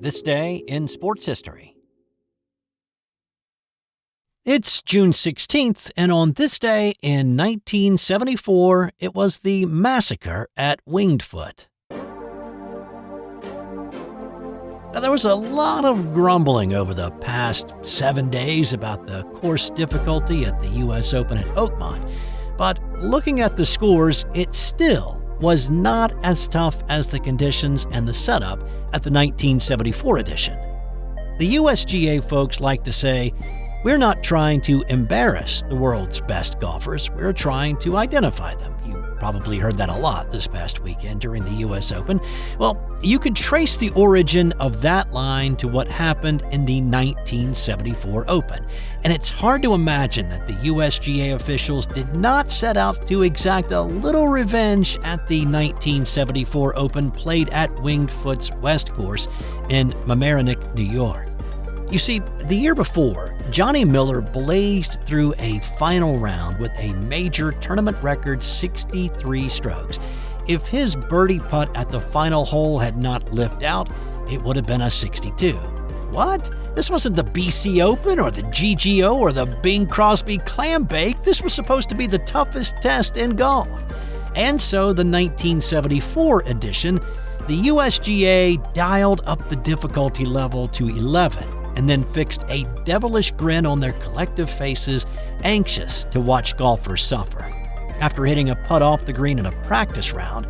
This day in sports history. It's June 16th, and on this day in 1974, it was the Massacre at Winged Foot. Now, there was a lot of grumbling over the past 7 days about the course difficulty at the U.S. Open at Oakmont, but looking at the scores, it still was not as tough as the conditions and the setup at the 1974 edition. The USGA folks like to say, we're not trying to embarrass the world's best golfers, we're trying to identify them. You probably heard that a lot this past weekend during the US Open. Well, you can trace the origin of that line to what happened in the 1974 Open, and it's hard to imagine that the USGA officials did not set out to exact a little revenge at the 1974 Open played at Winged Foot's West Course in Mamaroneck, New York. You see, the year before, Johnny Miller blazed through a final round with a major tournament record 63 strokes. If his birdie putt at the final hole had not lipped out, it would have been a 62. What? This wasn't the BC Open or the GGO or the Bing Crosby Clam Bake. This was supposed to be the toughest test in golf. And so the 1974 edition, the USGA dialed up the difficulty level to 11. And then fixed a devilish grin on their collective faces, anxious to watch golfers suffer. After hitting a putt off the green in a practice round,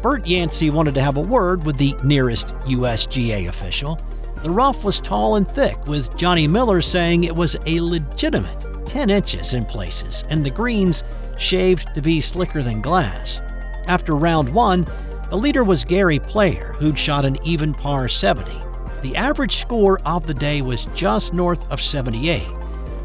Bert Yancey wanted to have a word with the nearest USGA official. The rough was tall and thick, with Johnny Miller saying it was a legitimate 10 inches in places, and the greens shaved to be slicker than glass. After round one, the leader was Gary Player, who'd shot an even par 70. The average score of the day was just north of 78,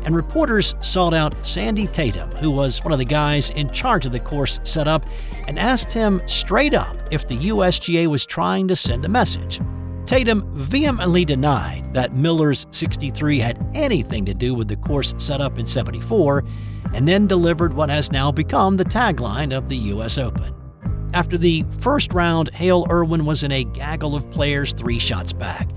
and reporters sought out Sandy Tatum, who was one of the guys in charge of the course setup, and asked him straight up if the USGA was trying to send a message. Tatum vehemently denied that Miller's 63 had anything to do with the course setup in 74, and then delivered what has now become the tagline of the US Open. After the first round, Hale Irwin was in a gaggle of players 3 shots back.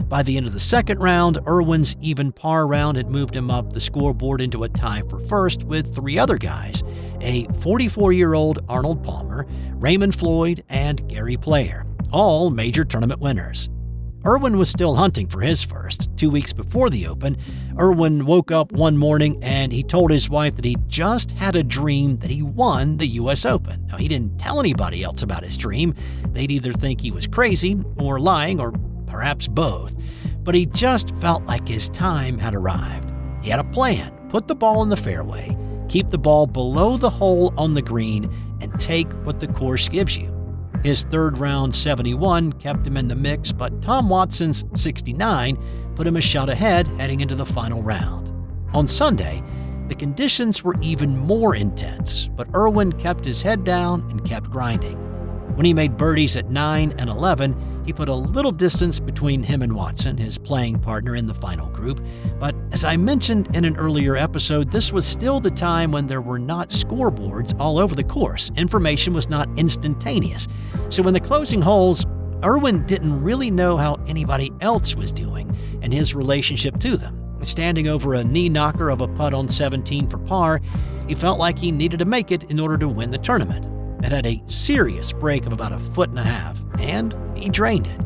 By the end of the second round, Irwin's even par round had moved him up the scoreboard into a tie for first with 3 other guys, a 44-year-old Arnold Palmer, Raymond Floyd, and Gary Player, all major tournament winners. Irwin was still hunting for his first. 2 weeks before the Open, Irwin woke up one morning and he told his wife that he just had a dream that he won the US Open. Now, he didn't tell anybody else about his dream. They'd either think he was crazy or lying or perhaps both. But he just felt like his time had arrived. He had a plan: put the ball in the fairway, keep the ball below the hole on the green, and take what the course gives you. His third round 71 kept him in the mix, but Tom Watson's 69 put him a shot ahead heading into the final round. On Sunday, the conditions were even more intense, but Irwin kept his head down and kept grinding. When he made birdies at 9 and 11, he put a little distance between him and Watson, his playing partner in the final group. But as I mentioned in an earlier episode, this was still the time when there were not scoreboards all over the course. Information was not instantaneous. So in the closing holes, Irwin didn't really know how anybody else was doing and his relationship to them. Standing over a knee knocker of a putt on 17 for par, he felt like he needed to make it in order to win the tournament. It had a serious break of about 1.5 feet, and he drained it.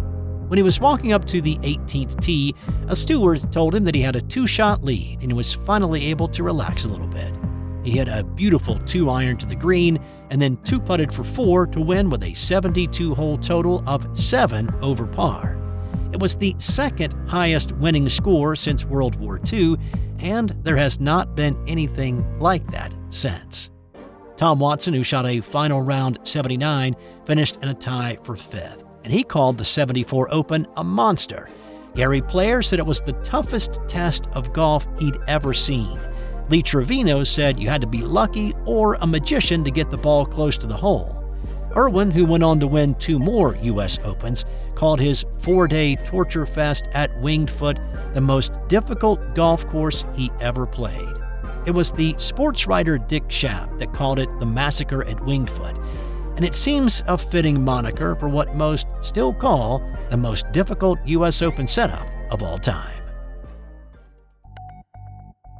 When he was walking up to the 18th tee, a steward told him that he had a 2-shot lead and he was finally able to relax a little bit. He hit a beautiful 2-iron to the green and then 2-putted for 4 to win with a 72-hole total of 7 over par. It was the second highest winning score since World War II, and there has not been anything like that since. Tom Watson, who shot a final round 79, finished in a tie for 5th, and he called the 74 Open a monster. Gary Player said it was the toughest test of golf he'd ever seen. Lee Trevino said you had to be lucky or a magician to get the ball close to the hole. Irwin, who went on to win 2 more U.S. Opens, called his 4-day torture fest at Winged Foot the most difficult golf course he ever played. It was the sports writer Dick Schaap that called it the Massacre at Winged Foot, and it seems a fitting moniker for what most still call the most difficult U.S. Open setup of all time.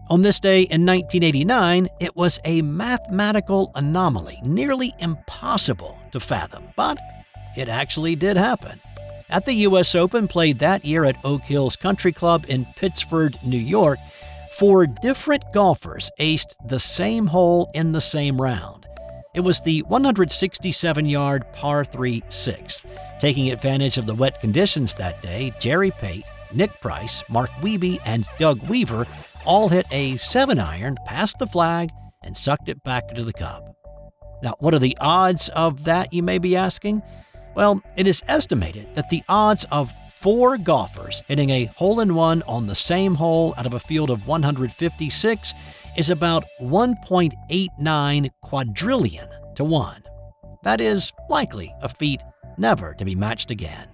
On this day in 1989, it was a mathematical anomaly nearly impossible to fathom, but it actually did happen. At the U.S. Open played that year at Oak Hills Country Club in Pittsford, New York, 4 different golfers aced the same hole in the same round. It was the 167-yard par 3 sixth. Taking advantage of the wet conditions that day, Jerry Pate, Nick Price, Mark Wiebe, and Doug Weaver all hit a 7-iron past the flag and sucked it back into the cup. Now, what are the odds of that, you may be asking? Well, it is estimated that the odds of 4 golfers hitting a hole-in-one on the same hole out of a field of 156 is about 1.89 quadrillion to 1. That is likely a feat never to be matched again.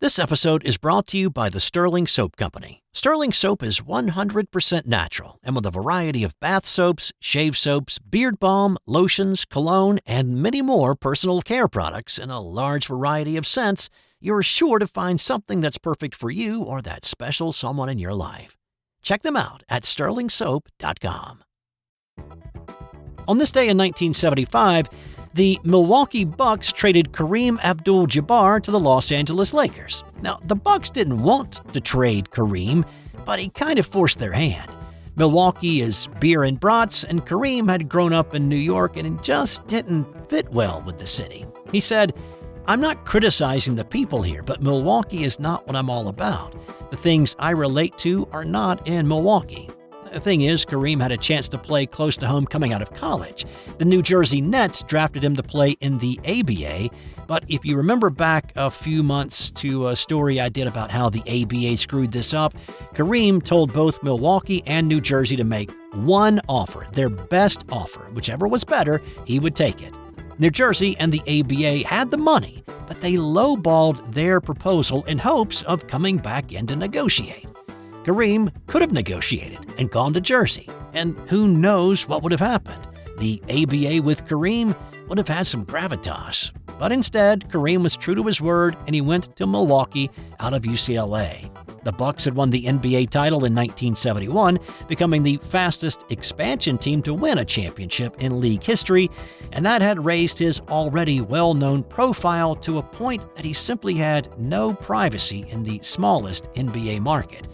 This episode is brought to you by the Sterling Soap Company. Sterling Soap is 100% natural, and with a variety of bath soaps, shave soaps, beard balm, lotions, cologne, and many more personal care products in a large variety of scents, you're sure to find something that's perfect for you or that special someone in your life. Check them out at sterlingsoap.com. On this day in 1975, the Milwaukee Bucks traded Kareem Abdul-Jabbar to the Los Angeles Lakers. Now, the Bucks didn't want to trade Kareem, but he kind of forced their hand. Milwaukee is beer and brats, and Kareem had grown up in New York and it just didn't fit well with the city. He said, "I'm not criticizing the people here, but Milwaukee is not what I'm all about. The things I relate to are not in Milwaukee." The thing is, Kareem had a chance to play close to home coming out of college. The New Jersey Nets drafted him to play in the ABA, but if you remember back a few months to a story I did about how the ABA screwed this up, Kareem told both Milwaukee and New Jersey to make one offer, their best offer. Whichever was better, he would take it. New Jersey and the ABA had the money, but they lowballed their proposal in hopes of coming back in to negotiate. Kareem could have negotiated and gone to Jersey, and who knows what would have happened. The ABA with Kareem would have had some gravitas. But instead, Kareem was true to his word, and he went to Milwaukee out of UCLA. The Bucks had won the NBA title in 1971, becoming the fastest expansion team to win a championship in league history, and that had raised his already well-known profile to a point that he simply had no privacy in the smallest NBA market.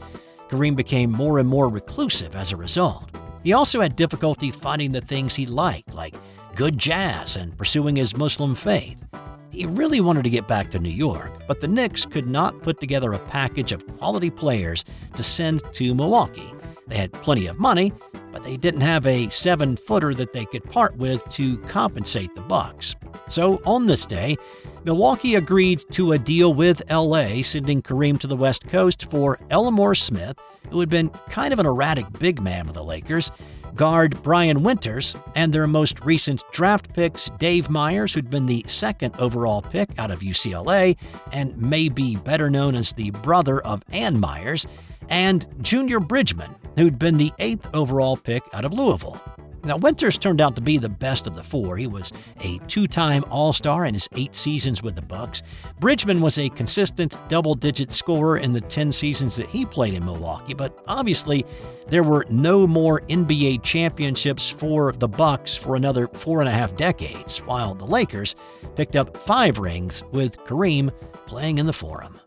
Kareem became more and more reclusive as a result. He also had difficulty finding the things he liked, like good jazz and pursuing his Muslim faith. He really wanted to get back to New York, but the Knicks could not put together a package of quality players to send to Milwaukee. They had plenty of money, but they didn't have a 7-footer that they could part with to compensate the Bucks. So on this day, Milwaukee agreed to a deal with LA, sending Kareem to the West Coast for Elmore Smith, who had been kind of an erratic big man with the Lakers, guard Brian Winters, and their most recent draft picks, Dave Myers, who'd been the 2nd overall pick out of UCLA and may be better known as the brother of Ann Myers, and Junior Bridgman, who'd been the 8th overall pick out of Louisville. Now, Winters turned out to be the best of the 4. He was a 2-time All-Star in his 8 seasons with the Bucks. Bridgman was a consistent double-digit scorer in the 10 seasons that he played in Milwaukee, but obviously there were no more NBA championships for the Bucks for another 4.5 decades, while the Lakers picked up 5 rings with Kareem playing in the Forum.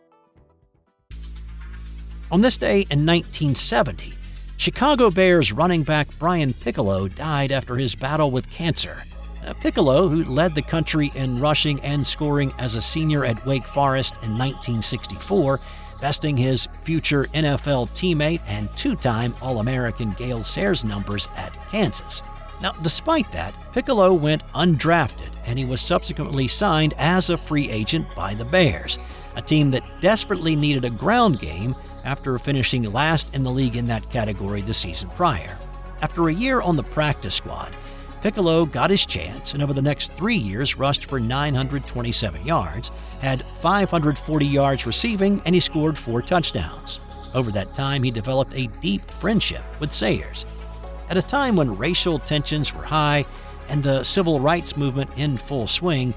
On this day in 1970, Chicago Bears running back Brian Piccolo died after his battle with cancer. Piccolo, who led the country in rushing and scoring as a senior at Wake Forest in 1964, besting his future NFL teammate and 2-time All-American Gale Sayers numbers at Kansas. Now, despite that, Piccolo went undrafted, and he was subsequently signed as a free agent by the Bears, a team that desperately needed a ground game after finishing last in the league in that category the season prior. After a year on the practice squad, Piccolo got his chance and over the next 3 years rushed for 927 yards, had 540 yards receiving, and he scored 4 touchdowns. Over that time, he developed a deep friendship with Sayers. At a time when racial tensions were high and the civil rights movement in full swing,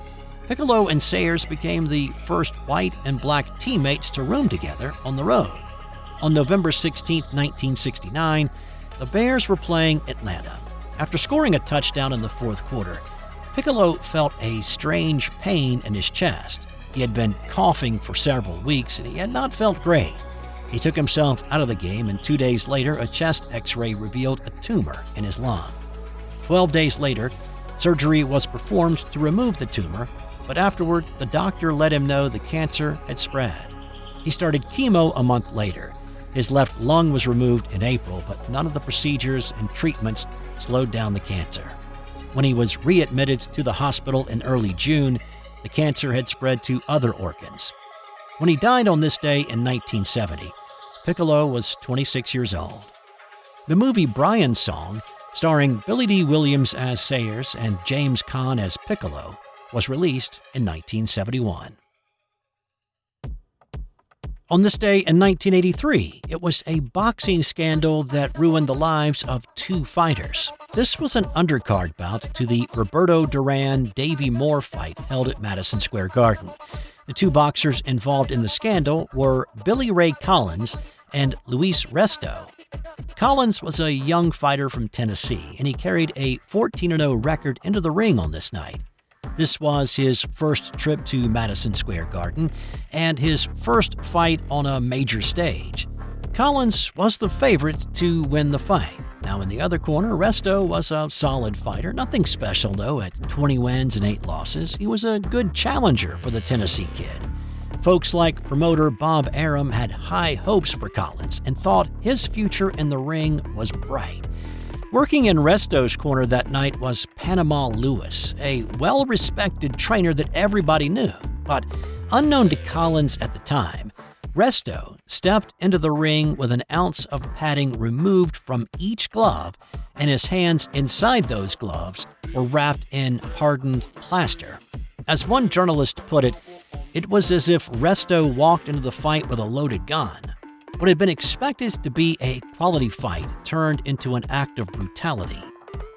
Piccolo and Sayers became the first white and black teammates to room together on the road. On November 16, 1969, the Bears were playing Atlanta. After scoring a touchdown in the fourth quarter, Piccolo felt a strange pain in his chest. He had been coughing for several weeks and he had not felt great. He took himself out of the game, and 2 days later, a chest x-ray revealed a tumor in his lung. 12 days later, surgery was performed to remove the tumor, but afterward, the doctor let him know the cancer had spread. He started chemo a month later. His left lung was removed in April, but none of the procedures and treatments slowed down the cancer. When he was readmitted to the hospital in early June, the cancer had spread to other organs. When he died on this day in 1970, Piccolo was 26 years old. The movie Brian's Song, starring Billy D. Williams as Sayers and James Caan as Piccolo, was released in 1971. On this day in 1983, it was a boxing scandal that ruined the lives of two fighters. This was an undercard bout to the Roberto Duran-Davey Moore fight held at Madison Square Garden. The two boxers involved in the scandal were Billy Ray Collins and Luis Resto. Collins was a young fighter from Tennessee, and he carried a 14-0 record into the ring on this night. This was his first trip to Madison Square Garden and his first fight on a major stage. Collins was the favorite to win the fight. Now in the other corner, Resto was a solid fighter, nothing special though at 20 wins and 8 losses. He was a good challenger for the Tennessee kid. Folks like promoter Bob Arum had high hopes for Collins and thought his future in the ring was bright. Working in Resto's corner that night was Panama Lewis, a well-respected trainer that everybody knew. But unknown to Collins at the time, Resto stepped into the ring with an ounce of padding removed from each glove, and his hands inside those gloves were wrapped in hardened plaster. As one journalist put it, it was as if Resto walked into the fight with a loaded gun. What had been expected to be a quality fight turned into an act of brutality.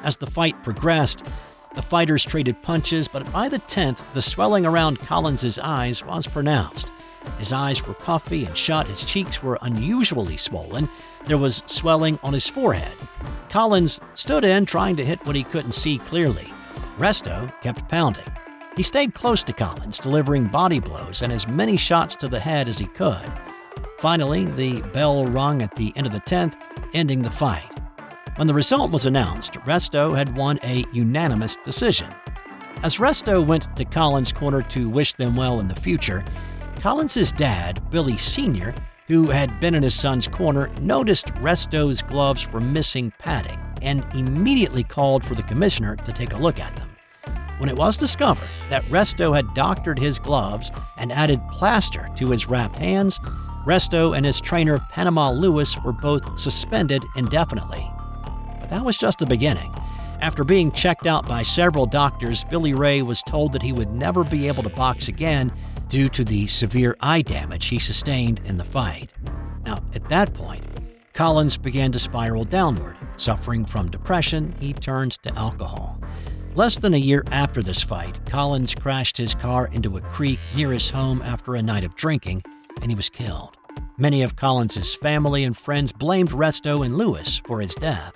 As the fight progressed, the fighters traded punches, but by the 10th, the swelling around Collins' eyes was pronounced. His eyes were puffy and shut, his cheeks were unusually swollen, there was swelling on his forehead. Collins stood in trying to hit what he couldn't see clearly. Resto kept pounding. He stayed close to Collins, delivering body blows and as many shots to the head as he could. Finally, the bell rung at the end of the 10th, ending the fight. When the result was announced, Resto had won a unanimous decision. As Resto went to Collins' corner to wish them well in the future, Collins' dad, Billy Sr., who had been in his son's corner, noticed Resto's gloves were missing padding and immediately called for the commissioner to take a look at them. When it was discovered that Resto had doctored his gloves and added plaster to his wrapped hands, Resto and his trainer Panama Lewis were both suspended indefinitely. But that was just the beginning. After being checked out by several doctors, Billy Ray was told that he would never be able to box again due to the severe eye damage he sustained in the fight. Now, at that point, Collins began to spiral downward. Suffering from depression, he turned to alcohol. Less than a year after this fight, Collins crashed his car into a creek near his home after a night of drinking, and he was killed. Many of Collins' family and friends blamed Resto and Lewis for his death.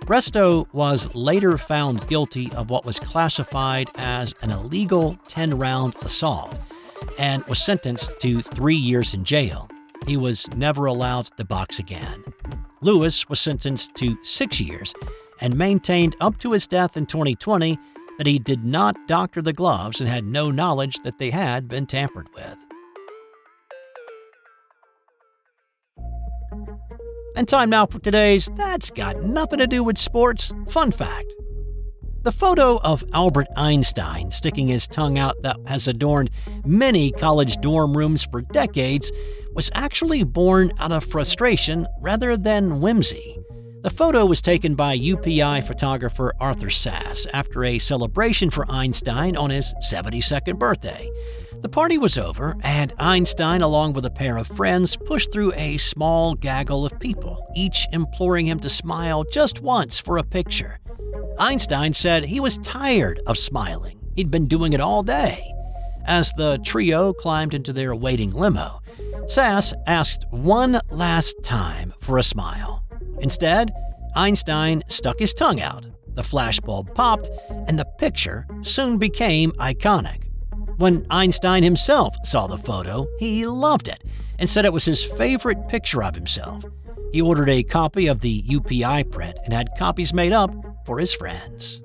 Resto was later found guilty of what was classified as an illegal 10-round assault and was sentenced to 3 years in jail. He was never allowed to box again. Lewis was sentenced to 6 years and maintained up to his death in 2020 that he did not doctor the gloves and had no knowledge that they had been tampered with. And time now for today's That's Got Nothing to Do with Sports fun fact. The photo of Albert Einstein sticking his tongue out that has adorned many college dorm rooms for decades was actually born out of frustration rather than whimsy. The photo was taken by UPI photographer Arthur Sass after a celebration for Einstein on his 72nd birthday. The party was over, and Einstein, along with a pair of friends, pushed through a small gaggle of people, each imploring him to smile just once for a picture. Einstein said he was tired of smiling. He'd been doing it all day. As the trio climbed into their waiting limo, Sass asked one last time for a smile. Instead, Einstein stuck his tongue out. The flashbulb popped, and the picture soon became iconic. When Einstein himself saw the photo, he loved it and said it was his favorite picture of himself. He ordered a copy of the UPI print and had copies made up for his friends.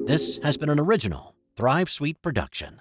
This has been an original Thrive Suite production.